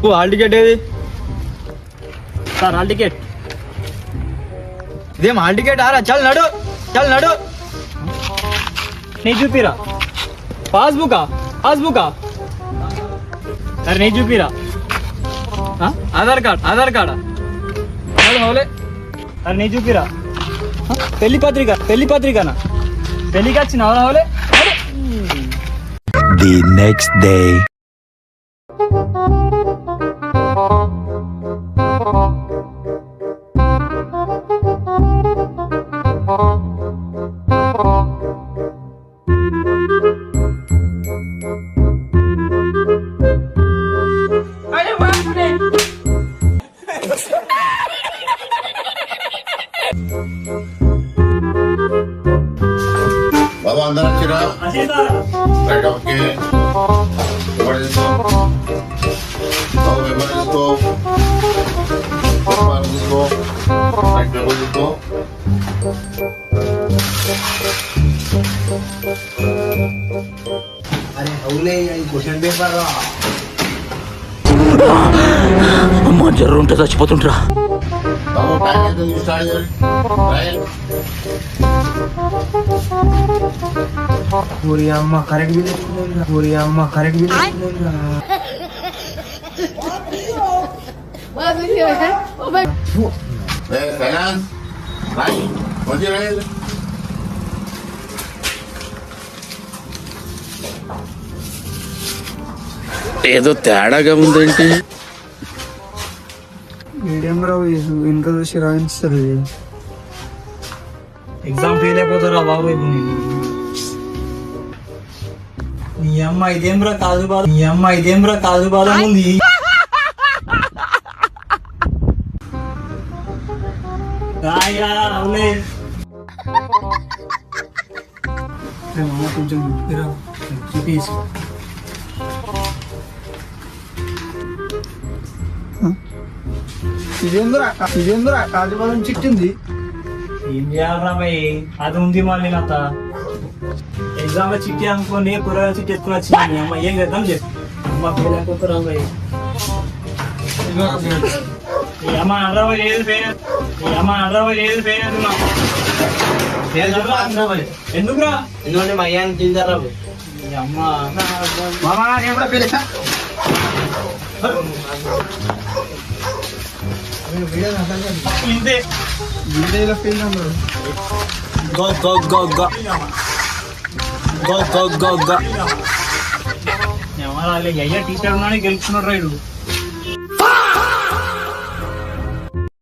Hall ticket ఏది sir? Hall ticket ఇదేం hall ticket ఆరా? చల్ నడు, చల్ నడు. नहीं चूपी रहा पासबुका पासबुका अरे नहीं चूपी रहा आधार कार्ड होले अरे नहीं चूपी रहा पेली पत्रिका ना पेली का चिन्ह होले The next day. बाबा अंदर रखिएगा राइट ओके ऊपर इसको बाबा ऊपर इसको राइट पे इसको अरे हौले क्वेश्चन पेपर रा అమ్మ జ్వరం ఉంటే చచ్చిపోతుంటరా. बाबा पैकेज तो स्टार्ट राइट पूरी अम्मा करेक्ट भी फाइनेंस राइट मजे रहे ఏదో తేడాగా ఉందేంటి? మీడియం రావు ఇంకా చూసి రాయిస్తారు. ఎగ్జామ్ ఫెయిల్ అయిపోతారా బాబు? నీ అమ్మ ఇదేంబ్రా కాదు బాధ ఉంది. కొంచెం చూపేసి ఇదేంద్రా కాజుబాదం చిట్టింది. ఏం చేయాలరా భయ్? అది ఉంది మళ్ళీ నాత ఎగ్జామ్ లో చిట్టి అనుకోని కూరగాయల చిట్టి ఎత్తుకుని వచ్చింది. అమ్మ ఏం చేద్దాం చెప్పి అమ్మ ఫెయిల్ అయిపోతారా భయ్? అమ్మ అనరావు లేదు ఫెయిల్ ఎందుకురా? ఎందుకంటే మా అయ్యాన్ని తింటారా అమ్మ మామా నేను కూడా పిలిచా ఇంతే వీడియోలో ఫెయిల్ అన్నారు. అయ్యా టీచర్ ఉన్నాడు గెలుచుకున్నాడు రైడు.